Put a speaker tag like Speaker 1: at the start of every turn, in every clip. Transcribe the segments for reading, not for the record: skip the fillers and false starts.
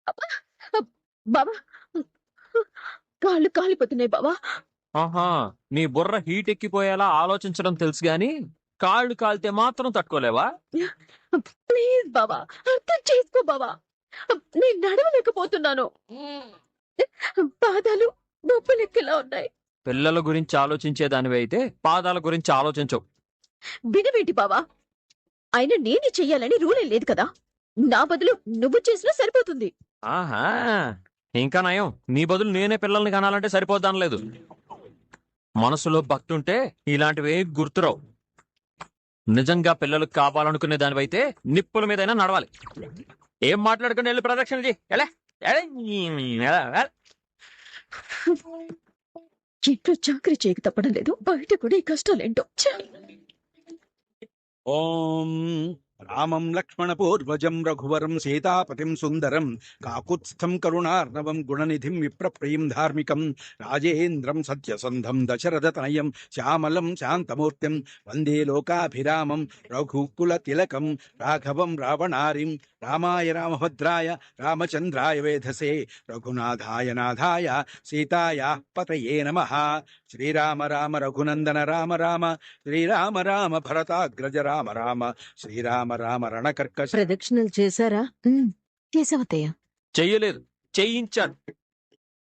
Speaker 1: అబ్బా! బావా! కాళ్ళు కాలిపోతున్నాయి బావా!
Speaker 2: ఆహా! నీ బుర్ర హీట్ ఎక్కిపోయేలా ఆలోచించడం తెలుసు గాని, కాళ్ళు కాలితే మాత్రం తట్టుకోలేవా?
Speaker 1: ప్లీజ్ బావా! అర్థం చేసుకో బావా! నేను నడవలేకపోతున్నాను. పాదాలు నొప్పులెక్కేలా ఉన్నాయి.
Speaker 2: పిల్లల గురించి ఆలోచించేదానివి అయితే పాదాల గురించి ఆలోచించవు.
Speaker 1: వినవేంటి బావా? అయినా నేనే చెయ్యాలని రూలేం లేదు కదా! నా బదులు నువ్వు చేసినా సరిపోతుంది.
Speaker 2: ఆహా! ఇంకా నయం. నీ బదులు నేనే పిల్లల్ని కనాలంటే సరిపోద్దనలేదు. మనసులో భక్తుంటే ఇలాంటివి గుర్తురావు. నిజంగా పిల్లలకు కావాలనుకునే దానివైతే నిప్పుల మీదైనా నడవాలి. ఏం మాట్లాడుకుని వెళ్ళి ప్రదక్షిణ చెయ్యి. ఎలా
Speaker 1: ఇంట్లో చాకరీ చేయక తప్పడం లేదు. బయట కూడా ఈ కష్టాలేంటో. ఛ!
Speaker 3: ఓం రామం లక్ష్మణ పూర్వజం రఘువరం సీతాపతిం సుందరం కాకుత్స్థం కరుణార్ణవం గుణనిధిం విప్రప్రియం ధార్మికం రాజేంద్రం సత్యసంధం దశరథతనయం శ్యామలం శాంతమూర్తిం వందే లోకాభిరామం రఘుకుల తిలకం రాఘవం రావణారిం రామాయ రామభద్రాయ రామచంద్రాయ వేధసే రఘునాథాయ నాథాయ సీతాయా పతయే నమః. శ్రీరామ రామ రఘునందన రామ రామ శ్రీరామ రామ భరతాగ్రజ రామ రామ శ్రీరామ రామ రణకర్కశ.
Speaker 1: ప్రదక్షిణలు చేశారా? చేసావత్తయ్య.
Speaker 2: చెయ్యలేదు, చేయించాను.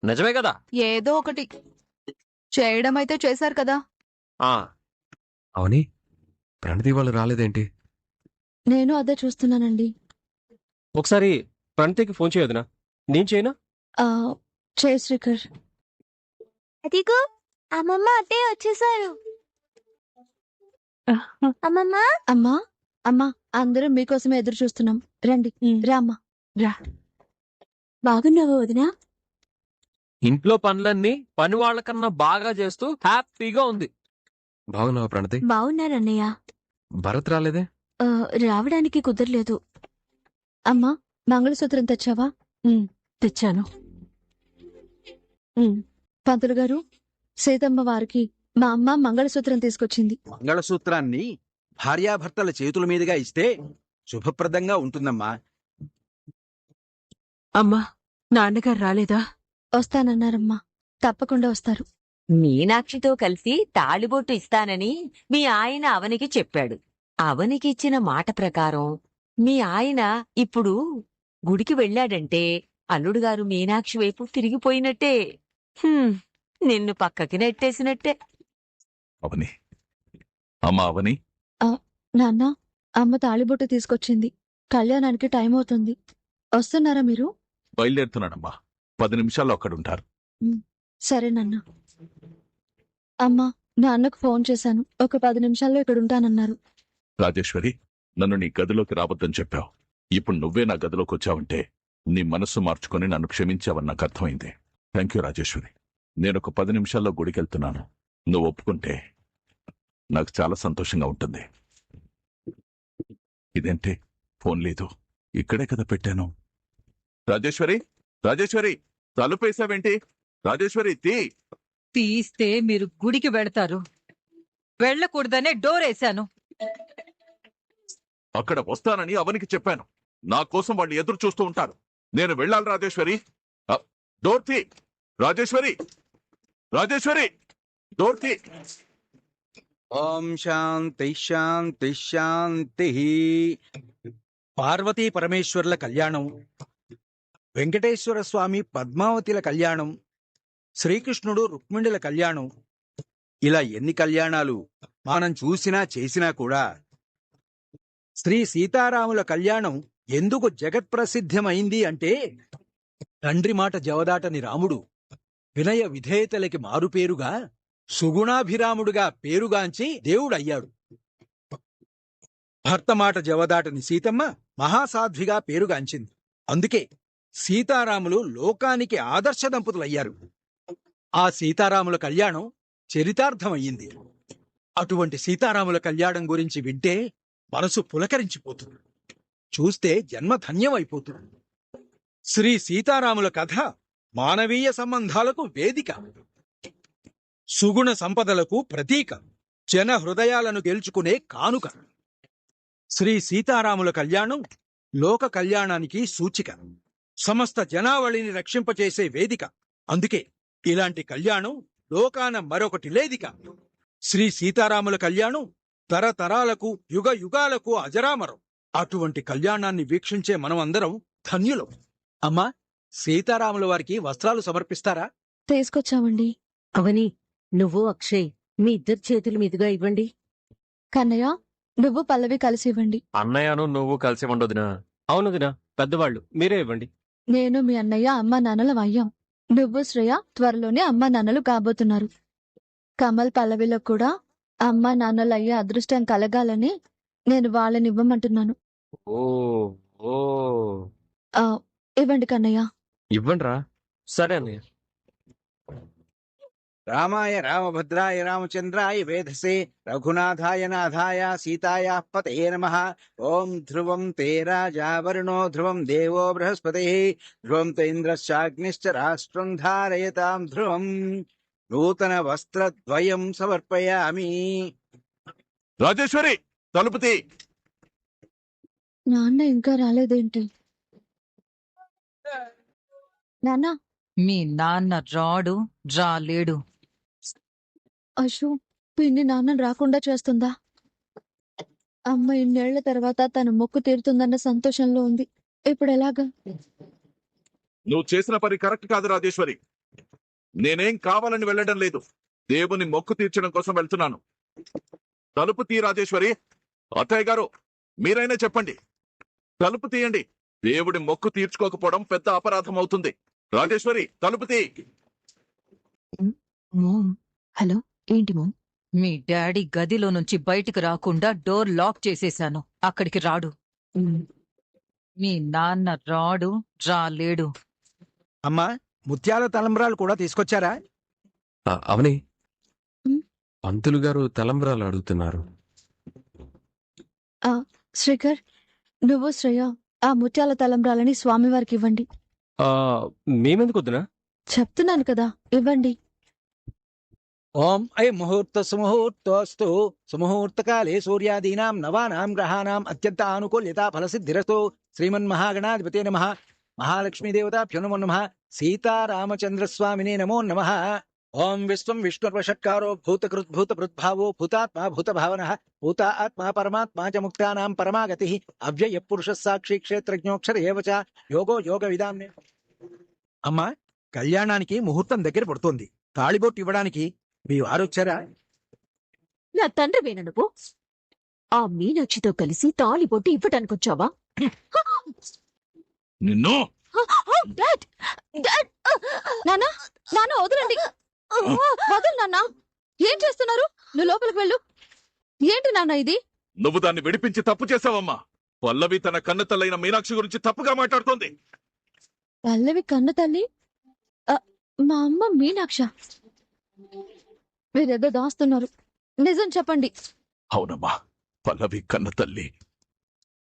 Speaker 2: నిజమే కదా?
Speaker 4: ఏదో ఒకటి చేయడం అయితే చేశారు కదా.
Speaker 2: ఆ
Speaker 5: అవని, ప్రణతి వాళ్ళు రాలేదేంటి?
Speaker 1: నేను అదే చూస్తున్నానండి.
Speaker 5: ఒకసారి ప్రణతికి ఫోన్ చేయొద్దునా? నేను చేయనా?
Speaker 1: జయ శ్రీకర్.
Speaker 6: అదిగో అమ్మమ్మ అత్తయ్య వచ్చేసారు. అమ్మమ్మ
Speaker 1: అమ్మా అమ్మా, అందరం మీకోసమే ఎదురు చూస్తున్నాం. రండి. రామ్మా రా. బాగున్నావా వదినా?
Speaker 2: ఇంట్లో పనులన్నీ పని వాళ్ళకన్నా బాగా చేస్తూ హ్యాపీగా ఉంది.
Speaker 5: బాగున్నావా ప్రణతి?
Speaker 1: బాగున్నారన్నయ్య.
Speaker 5: భరత్ రాలేదే?
Speaker 1: రావడానికి కుదరలేదు. అమ్మా, మంగళసూత్రం తెచ్చావా? తెచ్చాను. పంతులు గారు, సీతమ్మ వారికి మా అమ్మ మంగళసూత్రం తీసుకొచ్చింది.
Speaker 3: మంగళసూత్రాన్ని భార్యాభర్తల చేతుల మీదుగా ఇస్తే శుభప్రదంగా ఉంటుందమ్మా.
Speaker 7: అమ్మా, నాన్నగారు రాలేదా?
Speaker 1: వస్తానన్నారమ్మా. తప్పకుండా వస్తారు.
Speaker 8: మీనాక్షితో కలిసి తాళిబొట్టు ఇస్తానని మీ ఆయన అవనికి చెప్పాడు. అవనికి ఇచ్చిన మాట ప్రకారం మీ ఆయన ఇప్పుడు గుడికి వెళ్ళాడంటే అల్లుడుగారు మీనాక్షి వైపు తిరిగిపోయినట్టే. నిన్ను పక్కకి నెట్టేసినట్టే.
Speaker 9: అవని, అమ్మా అవని,
Speaker 1: నాన్న, అమ్మ తాళిబొట్టు తీసుకొచ్చింది. కళ్యాణానికి టైం అవుతుంది. వస్తున్నారా మీరు?
Speaker 9: బయలుదేరుతున్నానమ్మా. 10 నిమిషాల్లో అక్కడుంటారు.
Speaker 1: సరే నాన్న. అమ్మా, నాన్నకు ఫోన్ చేశాను. ఒక 10 నిమిషాల్లో ఇక్కడ ఉంటానన్నారు.
Speaker 9: రాజేశ్వరి, నన్ను నీ గదిలోకి రావద్దని చెప్పావు. ఇప్పుడు నువ్వే నా గదిలోకి వచ్చావంటే నీ మనస్సు మార్చుకొని నన్ను క్షమించావని నాకు అర్థమైంది. Thank you Rajeshwari. నేనొక 10 నిమిషాల్లో గుడికెళ్తున్నాను. నువ్వు ఒప్పుకుంటే నాకు చాలా సంతోషంగా ఉంటుంది. ఇదేంటి ఫోన్ లేదు? ఇక్కడే కదా పెట్టాను. రాజేశ్వరి, రాజేశ్వరి, తలుపేసావేంటి? రాజేశ్వరి,
Speaker 7: తీస్తే మీరు గుడికి వెళతారు. వెళ్ళకూడదనే డోరేశాను.
Speaker 9: అక్కడ వస్తానని అవనికి చెప్పాను. నా కోసం వాళ్ళు ఎదురు చూస్తూ ఉంటారు. నేను వెళ్ళాలి రాజేశ్వరి. డోర్ తీ. రాజేశ్వరి, రాజేశ్వరి, డోర్ తీ.
Speaker 3: ఓం శాంతి శాంతి శాంతి. పార్వతీ పరమేశ్వర్ల కళ్యాణం, వెంకటేశ్వర స్వామి పద్మావతిల కళ్యాణం, శ్రీకృష్ణుడు రుక్మిణుల కళ్యాణం, ఇలా ఎన్ని కళ్యాణాలు మనం చూసినా చేసినా కూడా శ్రీ సీతారాముల కళ్యాణం ఎందుకు జగత్ప్రసిద్ధమైంది అంటే, తండ్రి మాట జవదాటని రాముడు వినయ విధేయతలకి మారుపేరుగా సుగుణాభిరాముడుగా పేరుగాంచి దేవుడయ్యాడు. భర్త మాట జవదాటని సీతమ్మ మహాసాధ్విగా పేరుగాంచింది. అందుకే సీతారాములు లోకానికి ఆదర్శ దంపతులయ్యారు. ఆ సీతారాముల కళ్యాణం చరితార్థమయ్యింది. అటువంటి సీతారాముల కళ్యాణం గురించి వింటే మనసు పులకరించిపోతుంది, చూస్తే జన్మధన్యమైపోతుంది. శ్రీ సీతారాముల కథ మానవీయ సంబంధాలకు వేదిక, సుగుణ సంపదలకు ప్రతీక, జన హృదయాలను గెలుచుకునే కానుక. శ్రీ సీతారాముల కళ్యాణం లోక కళ్యాణానికి సూచిక. సమస్త జనావళిని రక్షింపచేసే వేదిక. అందుకే ఇలాంటి కళ్యాణం లోకాన మరొకటి లేదిక. శ్రీ సీతారాముల కళ్యాణం తరతరాలకు యుగ యుగాలకు అజరామరం. అటువంటి కళ్యాణాన్ని వీక్షించే మనమందరం ధన్యులం. అమ్మా, సీతారాముల వారికి వస్త్రాలు సమర్పిస్తారా?
Speaker 1: తీసుకొచ్చామండి.
Speaker 8: అవని, నువ్వు అక్షయ్ మీ ఇద్దరి చేతుల మీదుగా ఇవ్వండి.
Speaker 1: కన్నయ్య, నువ్వు పల్లవి కలిసి ఇవ్వండి.
Speaker 2: అన్నయ్యను నువ్వు కలిసి ఉండొదినా?
Speaker 5: అవును వదినా, పెద్దవాళ్ళు మీరే ఇవ్వండి.
Speaker 1: నేను మీ అన్నయ్య అమ్మా నాన్నలం అయ్యాం. నువ్వు శ్రేయ త్వరలోనే అమ్మా నాన్నలు కాబోతున్నారు. కమల్ పల్లవిలో కూడా అమ్మా నాన్నలు అయ్యే అదృష్టం కలగాలని నేను వాళ్ళని ఇవ్వమంటున్నాను.
Speaker 5: ఓ ఓ
Speaker 1: ఆ, ఇవ్వండి కన్నయ్య.
Speaker 5: ఇవ్వండిరా.
Speaker 2: సరే అన్నయ్య.
Speaker 10: రామాయ రామభద్రాయ రామచంద్రాయ వేధసే రఘునాథాయ నాథాయ సీతాయా పతయే నమః. ఓం ధ్రువం తే రాజా వరుణో ధ్రువం దేవో బృహస్పతిః ధ్రువం తే ఇంద్రశ్చాగ్నిశ్చ రాష్ట్రం ధారయతాం ధ్రువం. నూతన వస్త్రద్వయం సమర్పయామి.
Speaker 9: రాజేశ్వరి, తలుపు తీ.
Speaker 1: నాన్న ఇంకా రాలేదేంటి? నాన్న,
Speaker 7: మీ నాన్న రాలేడు.
Speaker 1: అశు పిన్ని నాన్నని రాకుండా చేస్తుందా? అమ్మ ఇన్నేళ్ల తర్వాత తన మొక్కు తీరుతుందన్న సంతోషంలో ఉంది. ఇప్పుడు ఎలాగా?
Speaker 9: నువ్వు చేసిన పని కరెక్ట్ కాదు రాజేశ్వరి. నేనేం కావాలని వెళ్ళడం లేదు. దేవుని మొక్కు తీర్చడం కోసం వెళ్తున్నాను. తలుపు తీ రాజేశ్వరి. అత్తయ్య గారు, మీరైనా చెప్పండి. తలుపు తీయండి. దేవుడి మొక్కు తీర్చుకోకపోవడం పెద్ద అపరాధం అవుతుంది. రాజేశ్వరి, తలుపు తీ.
Speaker 4: మోమ్, హలో, ఏంటి మోమ్?
Speaker 7: మీ డాడీ గదిలో నుంచి బయటికి రాకుండా డోర్ లాక్ చేసేశాను. అక్కడికి రాడు. మీ నాన్న రాలేడు.
Speaker 3: అమ్మా, ముత్యాల తలంబ్రాలు కూడా తీసుకొచ్చారా?
Speaker 5: అవని,
Speaker 1: ఉమ్.
Speaker 5: పంతులు గారు తలంబ్రాలు అడుగుతున్నారు.
Speaker 1: శ్రీకర్, నువ్వు శ్రేయ ఆ ముత్యాల తలంబ్రాలని స్వామివారికి ఇవ్వండి.
Speaker 5: మేమెందుకు వద్దునా?
Speaker 1: చెప్తున్నాను కదా, ఇవ్వండి.
Speaker 3: ఓం ఐ ముహూర్త సుముహూర్తోస్తు సుముహూర్తకాలే సూర్యాదీనాం నవానాం గ్రహాణాం అత్యంత ఆనుకూల్యతా ఫలసిద్ధిరస్తు. శ్రీమన్మహాగణాధిపతే నమః. మహాలక్ష్మీదేవతాభ్యో నమో నమః. సీతారామచంద్రస్వామినే నమో నమః. ఓం విశ్వం విష్ణుర్వషట్కారో భూతకృద్భూతభృద్భావో భూతాత్మా భూతభావనః భూత ఆత్మా పరమాత్మా చ ముక్తానాం పరమాగతిః అవ్యయ పురుషः సాక్షి క్షేత్రజ్ఞోక్షర ఏవ చ యోగో యోగ విదాం. అమ్మా, కళ్యాణానికి ముహూర్తం దగ్గర పడుతోంది. తాళిబొట్టు ఇవ్వడానికి మీ వారొచ్చారా?
Speaker 8: నా తండ్రివేనా నువ్వు? ఆ మీనాక్షితో కలిసి తాళిబొట్టు ఇవ్వటానికొచ్చావా?
Speaker 9: నిన్ను
Speaker 1: నాన్న, నాన్న వదలండి. వదలు నాన్న. ఏం చేస్తున్నారు? నువ్వు లోపలికి వెళ్ళు. ఏంటి నాన్న ఇది?
Speaker 9: నువ్వు దాన్ని విడిపించి తప్పు చేసావమ్మా. పల్లవి తన కన్నతల్లైన మీనాక్షి గురించి తప్పుగా మాట్లాడుతోంది.
Speaker 1: పల్లవి కన్న తల్లి? మా అమ్మ మీనాక్ష. మీరేదో దాస్తున్నారు. నిజం చెప్పండి.
Speaker 9: అవునమ్మా, పల్లవి కన్న తల్లి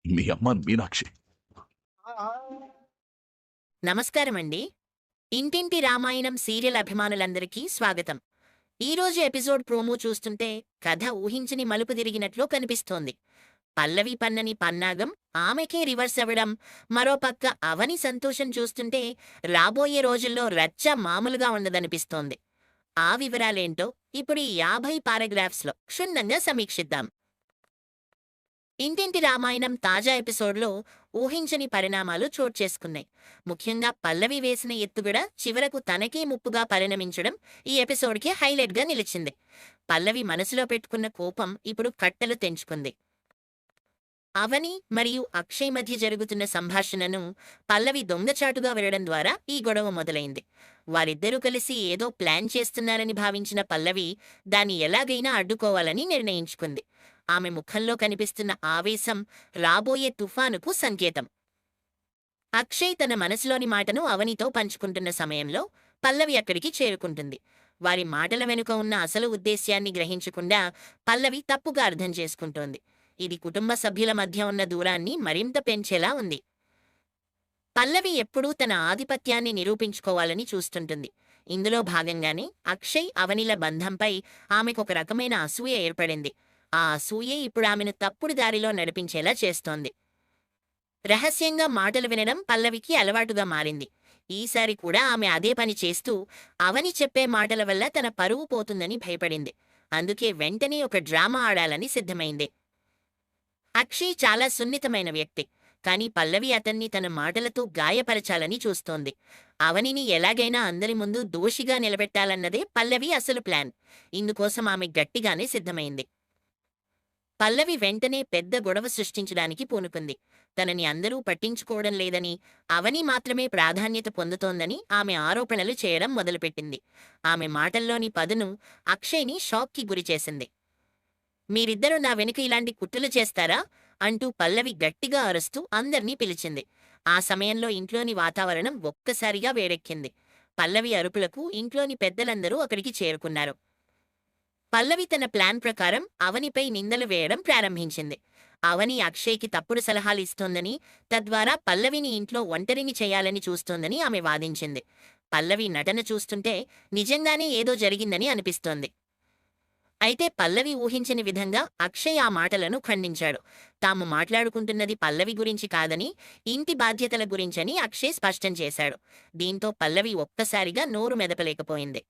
Speaker 9: మీ అమ్మ మీనాక్షి.
Speaker 11: నమస్కారమండి. ఇంటింటి రామాయణం సీరియల్ అభిమానులందరికీ స్వాగతం. ఈరోజు ఎపిసోడ్ ప్రోమో చూస్తుంటే కథ ఊహించని మలుపు తిరిగినట్లు కనిపిస్తోంది. పల్లవి పన్నని పన్నాగం ఆమెకే రివర్స్ అవ్వడం, మరోపక్క అవని సంతోషం చూస్తుంటే రాబోయే రోజుల్లో రచ్చ మామూలుగా ఉండదనిపిస్తోంది. ఆ వివరాలేంటో ఇప్పుడు ఈ 50 పారాగ్రాఫ్స్లో క్షుణ్ణంగా సమీక్షిద్దాం. ఇంటింటి రామాయణం తాజా ఎపిసోడ్లో ఊహించని పరిణామాలు చోటు చేసుకున్నాయి. ముఖ్యంగా పల్లవి వేసిన ఎత్తుగడ చివరకు తనకే ముప్పుగా పరిణమించడం ఈ ఎపిసోడ్కి హైలైట్గా నిలిచింది. పల్లవి మనసులో పెట్టుకున్న కోపం ఇప్పుడు కట్టలు తెంచుకుంది. అవని మరియు అక్షయ్ మధ్య జరుగుతున్న సంభాషణను పల్లవి దొంగచాటుగా వినడం ద్వారా ఈ గొడవ మొదలైంది. వారిద్దరూ కలిసి ఏదో ప్లాన్ చేస్తున్నారని భావించిన పల్లవి దాన్ని ఎలాగైనా అడ్డుకోవాలని నిర్ణయించుకుంది. ఆమె ముఖంలో కనిపిస్తున్న ఆవేశం రాబోయే తుఫానుకు సంకేతం. అక్షయ్ తన మనసులోని మాటను అవనితో పంచుకుంటున్న సమయంలో పల్లవి అక్కడికి చేరుకుంటుంది. వారి మాటల వెనుక ఉన్న అసలు ఉద్దేశ్యాన్ని గ్రహించకుండా పల్లవి తప్పుగా అర్థం చేసుకుంటోంది. ఇది కుటుంబ సభ్యుల మధ్య ఉన్న దూరాన్ని మరింత పెంచేలా ఉంది. పల్లవి ఎప్పుడూ తన ఆధిపత్యాన్ని నిరూపించుకోవాలని చూస్తుంటుంది. ఇందులో భాగంగానే అక్షయ్ అవనిల బంధంపై ఆమెకొక రకమైన అసూయ ఏర్పడింది. ఆ అసూయే ఇప్పుడు ఆమెను తప్పుడు దారిలో నడిపించేలా చేస్తోంది. రహస్యంగా మాటలు వినడం పల్లవికి అలవాటుగా మారింది. ఈసారి కూడా ఆమె అదే పని చేస్తూ అవని చెప్పే మాటల వల్ల తన పరువు పోతుందని భయపడింది. అందుకే వెంటనే ఒక డ్రామా ఆడాలని సిద్ధమైంది. అక్షయ్ చాలా సున్నితమైన వ్యక్తి. కాని పల్లవి అతన్ని తన మాటలతో గాయపరచాలని చూస్తోంది. అవనిని ఎలాగైనా అందరి ముందు దోషిగా నిలబెట్టాలన్నదే పల్లవి అసలు ప్లాన్. ఇందుకోసం ఆమె గట్టిగానే సిద్ధమైంది. పల్లవి వెంటనే పెద్ద గొడవ సృష్టించడానికి పూనుకుంది. తనని అందరూ పట్టించుకోవడం లేదని, అవని మాత్రమే ప్రాధాన్యత పొందుతోందని ఆమె ఆరోపణలు చేయడం మొదలుపెట్టింది. ఆమె మాటల్లోని పదును అక్షయ్ని షాక్కి గురిచేసింది. మీరిద్దరూ నా వెనుక ఇలాంటి కుట్రలు చేస్తారా అంటూ పల్లవి గట్టిగా అరుస్తూ అందర్నీ పిలిచింది. ఆ సమయంలో ఇంట్లోని వాతావరణం ఒక్కసారిగా వేడెక్కింది. పల్లవి అరుపులకు ఇంట్లోని పెద్దలందరూ అక్కడికి చేరుకున్నారు. పల్లవి తన ప్లాన్ ప్రకారం అవనిపై నిందలు వేయడం ప్రారంభించింది. అవని అక్షయ్కి తప్పుడు సలహాలు ఇస్తోందని, తద్వారా పల్లవిని ఇంట్లో ఒంటరిని చేయాలని చూస్తోందని ఆమె వాదించింది. పల్లవి నటన చూస్తుంటే నిజంగానే ఏదో జరిగిందని అనిపిస్తోంది. అయితే పల్లవి ఊహించని విధంగా అక్షయ్ ఆ మాటలను ఖండించాడు. తాము మాట్లాడుకుంటున్నది పల్లవి గురించి కాదని, ఇంటి బాధ్యతల గురించని అక్షయ్ స్పష్టం చేశాడు. దీంతో పల్లవి ఒక్కసారిగా నోరు మెదపలేకపోయింది.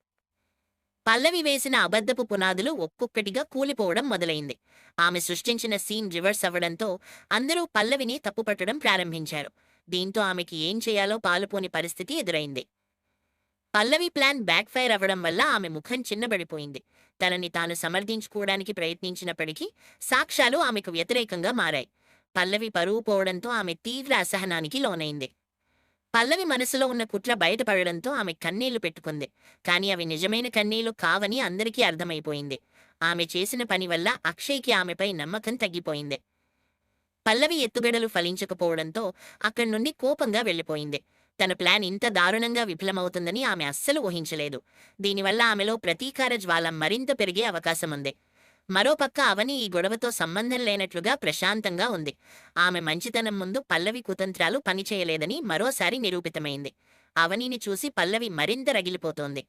Speaker 11: పల్లవి వేసిన అబద్ధపు పునాదులు ఒక్కొక్కటిగా కూలిపోవడం మొదలైంది. ఆమె సృష్టించిన సీన్ రివర్స్ అవ్వడంతో అందరూ పల్లవిని తప్పుపట్టడం ప్రారంభించారు. దీంతో ఆమెకి ఏం చేయాలో పాలుపోని పరిస్థితి ఎదురైంది. పల్లవి ప్లాన్ బ్యాక్ ఫైర్ అవ్వడం వల్ల ఆమె ముఖం చిన్నబడిపోయింది. తనని తాను సమర్థించుకోవడానికి ప్రయత్నించినప్పటికీ సాక్ష్యాలు ఆమెకు వ్యతిరేకంగా మారాయి. పల్లవి పరువు పోవడంతో ఆమె తీవ్ర అసహనానికి లోనైంది. పల్లవి మనసులో ఉన్న కుట్ర బయటపడడంతో ఆమె కన్నీళ్లు పెట్టుకుంది. కాని అవి నిజమైన కన్నీళ్లు కావని అందరికీ అర్థమైపోయింది. ఆమె చేసిన పని వల్ల అక్షయ్కి ఆమెపై నమ్మకం తగ్గిపోయింది. పల్లవి ఎత్తుగడలు ఫలించకపోవడంతో అక్కడి నుండి కోపంగా వెళ్లిపోయింది. తన ప్లాన్ ఇంత దారుణంగా విఫలమవుతుందని ఆమె అస్సలు ఊహించలేదు. దీనివల్ల ఆమెలో ప్రతీకార జ్వాల మరింత పెరిగే అవకాశముంది. మరోపక్క అవని ఈ గొడవతో సంబంధం లేనట్లుగా ప్రశాంతంగా ఉంది. ఆమె మంచితనం ముందు పల్లవి కుతంత్రాలు పనిచేయలేదని మరోసారి నిరూపితమైంది. అవనిని చూసి పల్లవి మరింత రగిలిపోతోంది.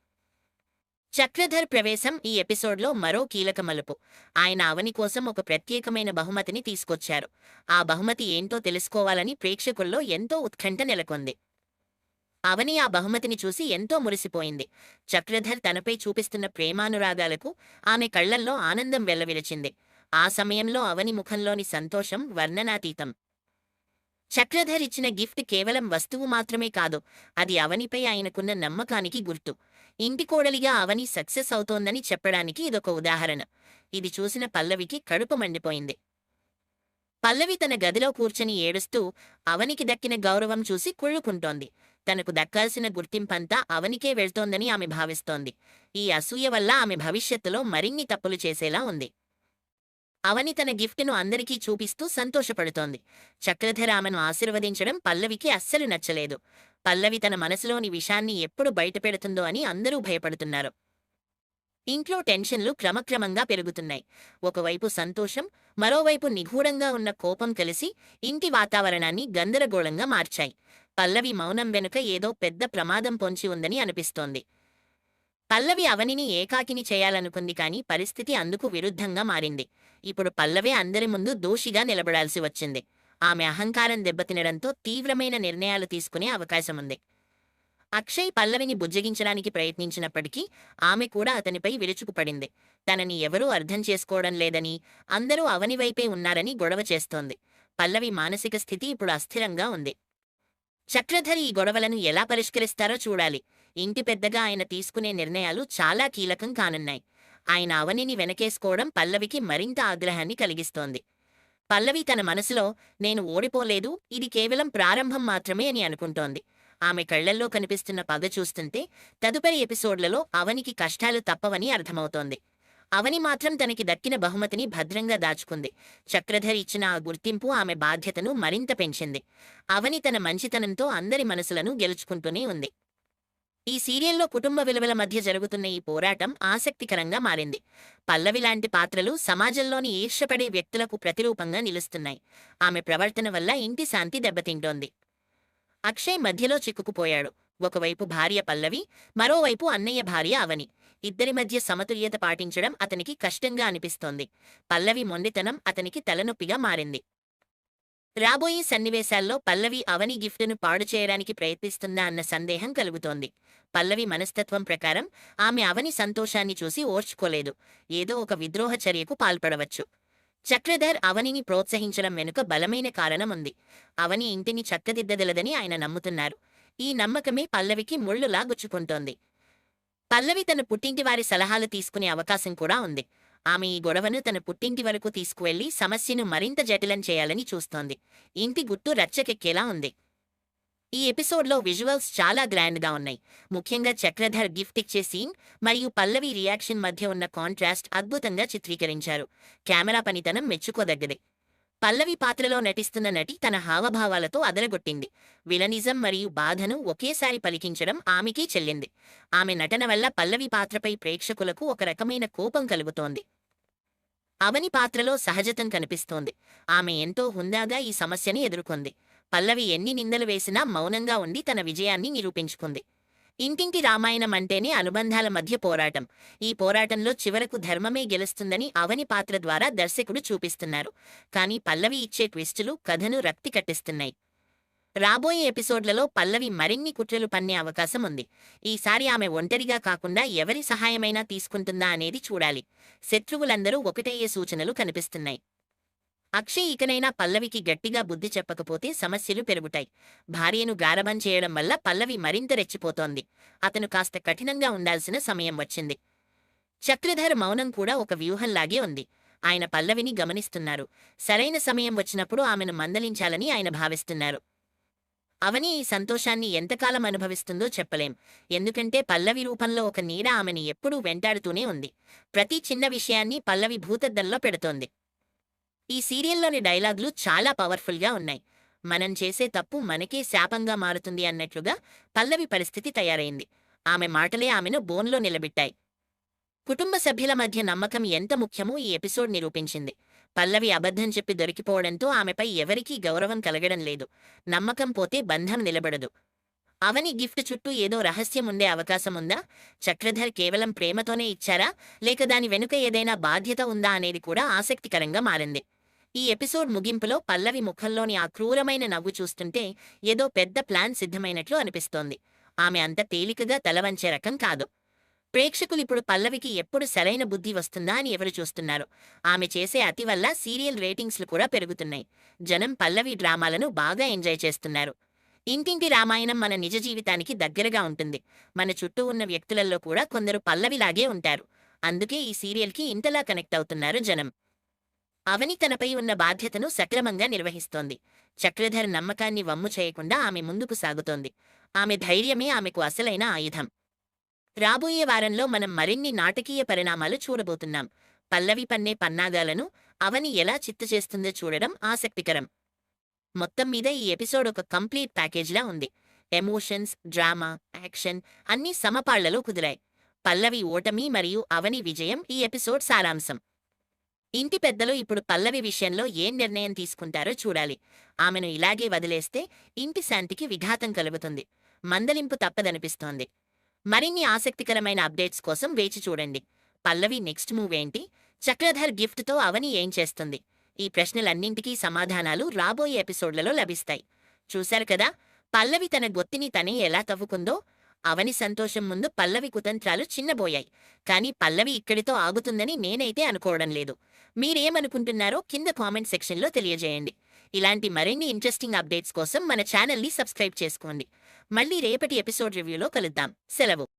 Speaker 11: చక్రధర్ ప్రవేశం ఈ ఎపిసోడ్లో మరో కీలక మలుపు. ఆయన అవని కోసం ఒక ప్రత్యేకమైన బహుమతిని తీసుకొచ్చారు. ఆ బహుమతి ఏంటో తెలుసుకోవాలని ప్రేక్షకుల్లో ఎంతో ఉత్కంఠ నెలకొంది. అవని ఆ బహుమతిని చూసి ఎంతో మురిసిపోయింది. చక్రధర్ తనపై చూపిస్తున్న ప్రేమానురాగాలకు ఆమె కళ్లల్లో ఆనందం వెల్లవిరిచింది. ఆ సమయంలో అవని ముఖంలోని సంతోషం వర్ణనాతీతం. చక్రధర్ ఇచ్చిన గిఫ్ట్ కేవలం వస్తువు మాత్రమే కాదు, అది అవనిపై ఆయనకున్న నమ్మకానికి గుర్తు. ఇంటి కోడలిగా అవని సక్సెస్ అవుతోందని చెప్పడానికి ఇదొక ఉదాహరణ. ఇది చూసిన పల్లవికి కడుపు మండిపోయింది. పల్లవి తన గదిలో కూర్చొని ఏడుస్తూ అవనికి దక్కిన గౌరవం చూసి కుళ్ళుకుంటోంది. తనకు దక్కాల్సిన గుర్తింపంతా అవనికే వెళ్తోందని ఆమె భావిస్తోంది. ఈ అసూయ వల్ల ఆమె భవిష్యత్తులో మరిన్ని తప్పులు చేసేలా ఉంది. అవని తన గిఫ్ట్ను అందరికీ చూపిస్తూ సంతోషపడుతోంది. చక్రధర్ ఆమెను ఆశీర్వదించడం పల్లవికి అస్సలు నచ్చలేదు. పల్లవి తన మనసులోని విషాన్ని ఎప్పుడు బయటపెడుతుందో అని అందరూ భయపడుతున్నారు. ఇంట్లో టెన్షన్లు క్రమక్రమంగా పెరుగుతున్నాయి. ఒకవైపు సంతోషం, మరోవైపు నిగూఢంగా ఉన్న కోపం కలిసి ఇంటి వాతావరణాన్ని గందరగోళంగా మార్చాయి. పల్లవి మౌనం వెనుక ఏదో పెద్ద ప్రమాదం పొంచి ఉందని అనిపిస్తోంది. పల్లవి అవనిని ఏకాకిని చేయాలనుకుంది కాని పరిస్థితి అందుకు విరుద్ధంగా మారింది. ఇప్పుడు పల్లవే అందరి ముందు దోషిగా నిలబడాల్సి వచ్చింది. ఆమె అహంకారం దెబ్బతినడంతో తీవ్రమైన నిర్ణయాలు తీసుకునే అవకాశముంది. అక్షయ్ పల్లవిని బుజ్జగించడానికి ప్రయత్నించినప్పటికీ ఆమె కూడా అతనిపై విరుచుకుపడింది. తనని ఎవరూ అర్థం చేసుకోవడం లేదని, అందరూ అవని వైపే ఉన్నారని గొడవ చేస్తోంది. పల్లవి మానసిక స్థితి ఇప్పుడు అస్థిరంగా ఉంది. చక్రధర్ ఈ గొడవలను ఎలా పరిష్కరిస్తారో చూడాలి. ఇంటి పెద్దగా ఆయన తీసుకునే నిర్ణయాలు చాలా కీలకం కానున్నాయి. ఆయన అవనిని వెనకేసుకోవడం పల్లవికి మరింత ఆగ్రహాన్ని కలిగిస్తోంది. పల్లవి తన మనసులో నేను ఓడిపోలేదు, ఇది కేవలం ప్రారంభం మాత్రమే అని అనుకుంటోంది. ఆమె కళ్లల్లో కనిపిస్తున్న పగ చూస్తుంటే తదుపరి ఎపిసోడ్లలో అవనికి కష్టాలు తప్పవని అర్థమవుతోంది. అవని మాత్రం తనకి దక్కిన బహుమతిని భద్రంగా దాచుకుంది. చక్రధర్ ఇచ్చిన ఆ గుర్తింపు ఆమె బాధ్యతను మరింత పెంచింది. అవని తన మంచితనంతో అందరి మనసులను గెలుచుకుంటూనే ఉంది. ఈ సీరియల్లో కుటుంబ విలువల మధ్య జరుగుతున్న ఈ పోరాటం ఆసక్తికరంగా మారింది. పల్లవి లాంటి పాత్రలు సమాజంలోని ఈర్ష్యపడే వ్యక్తులకు ప్రతిరూపంగా నిలుస్తున్నాయి. ఆమె ప్రవర్తన వల్ల ఇంటి శాంతి దెబ్బతింటోంది. అక్షయ్ మధ్యలో చిక్కుకుపోయాడు. ఒకవైపు భార్య పల్లవి, మరోవైపు అన్నయ్య భార్య అవని. ఇద్దరి మధ్య సమతుల్యత పాటించడం అతనికి కష్టంగా అనిపిస్తోంది. పల్లవి మొండితనం అతనికి తలనొప్పిగా మారింది. రాబోయే సన్నివేశాల్లో పల్లవి అవని గిఫ్టును పాడు చేయడానికి ప్రయత్నిస్తుందా అన్న సందేహం కలుగుతోంది. పల్లవి మనస్తత్వం ప్రకారం ఆమె అవని సంతోషాన్ని చూసి ఓర్చుకోలేదు. ఏదో ఒక విద్రోహ చర్యకు పాల్పడవచ్చు. చక్రధర్ అవనిని ప్రోత్సహించడం వెనుక బలమైన కారణం ఉంది. అవని ఇంటిని చక్కదిద్దగలదని ఆయన నమ్ముతున్నారు. ఈ నమ్మకమే పల్లవికి ముళ్ళులా గుచ్చుకుంటోంది. పల్లవి తన పుట్టింటి వారి సలహాలు తీసుకునే అవకాశం కూడా ఉంది. ఆమె ఈ గొడవను తన పుట్టింటి వరకు తీసుకువెళ్లి సమస్యను మరింత జటిలం చేయాలని చూస్తోంది. ఇంటి గుట్టు రచ్చకెక్కేలా ఉంది. ఈ ఎపిసోడ్లో విజువల్స్ చాలా గ్రాండ్గా ఉన్నాయి. ముఖ్యంగా చక్రధర్ గిఫ్ట్ ఇచ్చే సీన్ మరియు పల్లవి రియాక్షన్ మధ్య ఉన్న కాంట్రాస్ట్ అద్భుతంగా చిత్రీకరించారు. కెమెరా పనితనం మెచ్చుకోదగ్గదే. పల్లవి పాత్రలో నటిస్తున్న నటి తన హావభావాలతో అదరగొట్టింది. విలనిజం మరియు బాధను ఒకేసారి పలికించడం ఆమెకే చెల్లింది. ఆమె నటన వల్ల పల్లవి పాత్రపై ప్రేక్షకులకు ఒక రకమైన కోపం కలుగుతోంది. అవని పాత్రలో సహజతం కనిపిస్తోంది. ఆమె ఎంతో హుందాగా ఈ సమస్యని ఎదుర్కొంది. పల్లవి ఎన్ని నిందలు వేసినా మౌనంగా ఉండి తన విజయాన్ని నిరూపించుకుంది. ఇంటింటి రామాయణం అంటేనే అనుబంధాల మధ్య పోరాటం. ఈ పోరాటంలో చివరకు ధర్మమే గెలుస్తుందని అవని పాత్ర ద్వారా దర్శకుడు చూపిస్తున్నారు. కానీ పల్లవి ఇచ్చే ట్విస్టులు కథను రక్తి కట్టిస్తున్నాయి. రాబోయే ఎపిసోడ్లలో పల్లవి మరిన్ని కుట్రలు పన్నే అవకాశం ఉంది. ఈసారి ఆమె ఒంటరిగా కాకుండా ఎవరి సహాయమైనా తీసుకుంటుందా అనేది చూడాలి. శత్రువులందరూ ఒకటయ్యే సూచనలు కనిపిస్తున్నాయి. అక్షయ్ ఇకనైనా పల్లవికి గట్టిగా బుద్ధి చెప్పకపోతే సమస్యలు పెరుగుతాయి. భార్యను గారబం చేయడం వల్ల పల్లవి మరింత రెచ్చిపోతోంది. అతను కాస్త కఠినంగా ఉండాల్సిన సమయం వచ్చింది. చక్రధర్ మౌనం కూడా ఒక వ్యూహంలాగే ఉంది. ఆయన పల్లవిని గమనిస్తున్నారు. సరైన సమయం వచ్చినప్పుడు ఆమెను మందలించాలని ఆయన భావిస్తున్నారు. అవని ఈ సంతోషాన్ని ఎంతకాలం అనుభవిస్తుందో చెప్పలేం. ఎందుకంటే పల్లవి రూపంలో ఒక నీడ ఆమెని ఎప్పుడూ వెంటాడుతూనే ఉంది. ప్రతి చిన్న విషయాన్ని పల్లవి భూతద్దంలో పెడుతోంది. ఈ సీరియల్లోని డైలాగులు చాలా పవర్ఫుల్గా ఉన్నాయి. మనం చేసే తప్పు మనకే శాపంగా మారుతుంది అన్నట్లుగా పల్లవి పరిస్థితి తయారైంది. ఆమె మాటలే ఆమెను బోన్లో నిలబెట్టాయి. కుటుంబ సభ్యుల మధ్య నమ్మకం ఎంత ముఖ్యమో ఈ ఎపిసోడ్ నిరూపించింది. పల్లవి అబద్ధం చెప్పి దొరికిపోవడంతో ఆమెపై ఎవరికీ గౌరవం కలగడం లేదు. నమ్మకం పోతే బంధం నిలబడదు. అవని గిఫ్ట్ చుట్టూ ఏదో రహస్యం ఉండే అవకాశం ఉందా? చక్రధర్ కేవలం ప్రేమతోనే ఇచ్చారా, లేక దాని వెనుక ఏదైనా బాధ్యత ఉందా అనేది కూడా ఆసక్తికరంగా మారింది. ఈ ఎపిసోడ్ ముగింపులో పల్లవి ముఖంలోని ఆ క్రూరమైన నవ్వు చూస్తుంటే ఏదో పెద్ద ప్లాన్ సిద్ధమైనట్లు అనిపిస్తోంది. ఆమె అంత తేలికగా తలవంచే రకం కాదు. ప్రేక్షకులిప్పుడు పల్లవికి ఎప్పుడు సరైన బుద్ధి వస్తుందా అని ఎవరు చూస్తున్నారు. ఆమె చేసే అతి వల్ల సీరియల్ రేటింగ్స్లు కూడా పెరుగుతున్నాయి. జనం పల్లవి డ్రామాలను బాగా ఎంజాయ్ చేస్తున్నారు. ఇంటింటి రామాయణం మన నిజ జీవితానికి దగ్గరగా ఉంటుంది. మన చుట్టూ ఉన్న వ్యక్తులలో కూడా కొందరు పల్లవిలాగే ఉంటారు. అందుకే ఈ సీరియల్కి ఇంతలా కనెక్ట్ అవుతున్నారు జనం. అవని తనపై ఉన్న బాధ్యతను సక్రమంగా నిర్వహిస్తోంది. చక్రధర్ నమ్మకాన్ని వమ్ము చేయకుండా ఆమె ముందుకు సాగుతోంది. ఆమె ధైర్యమే ఆమెకు అసలైన ఆయుధం. రాబోయే వారంలో మనం మరిన్ని నాటకీయ పరిణామాలు చూడబోతున్నాం. పల్లవి పన్నే పన్నాగాలను అవని ఎలా చిత్తచేస్తుందో చూడడం ఆసక్తికరం. మొత్తం మీద ఈ ఎపిసోడ్ ఒక కంప్లీట్ ప్యాకేజ్లా ఉంది. ఎమోషన్స్, డ్రామా, యాక్షన్ అన్నీ సమపాళ్లలో కుదిరాయి. పల్లవి ఓటమి మరియు అవని విజయం ఈ ఎపిసోడ్ సారాంశం. ఇంటి పెద్దలు ఇప్పుడు పల్లవి విషయంలో ఏం నిర్ణయం తీసుకుంటారో చూడాలి. ఆమెను ఇలాగే వదిలేస్తే ఇంటి శాంతికి విఘాతం కలుగుతుంది. మందలింపు తప్పదనిపిస్తోంది. మరిన్ని ఆసక్తికరమైన అప్డేట్స్ కోసం వేచి చూడండి. పల్లవి నెక్స్ట్ మూవ్ ఏంటి? చక్రధర్ గిఫ్ట్తో అవని ఏం చేస్తుంది? ఈ ప్రశ్నలన్నింటికీ సమాధానాలు రాబోయే ఎపిసోడ్లలో లభిస్తాయి. చూశారు కదా, పల్లవి తన గొత్తిని తనే ఎలా తవ్వుకుందో. అవని సంతోషం ముందు పల్లవి కుతంత్రాలు చిన్నబోయాయి. కానీ పల్లవి ఇక్కడితో ఆగుతుందని నేనైతే అనుకోవడం లేదు. మీరేమనుకుంటున్నారో కింద కామెంట్ సెక్షన్లో తెలియజేయండి. ఇలాంటి మరిన్ని ఇంట్రెస్టింగ్ అప్డేట్స్ కోసం మన ఛానల్ని సబ్స్క్రైబ్ చేసుకోండి. మళ్ళీ రేపటి ఎపిసోడ్ రివ్యూలో కలుద్దాం. సెలవు.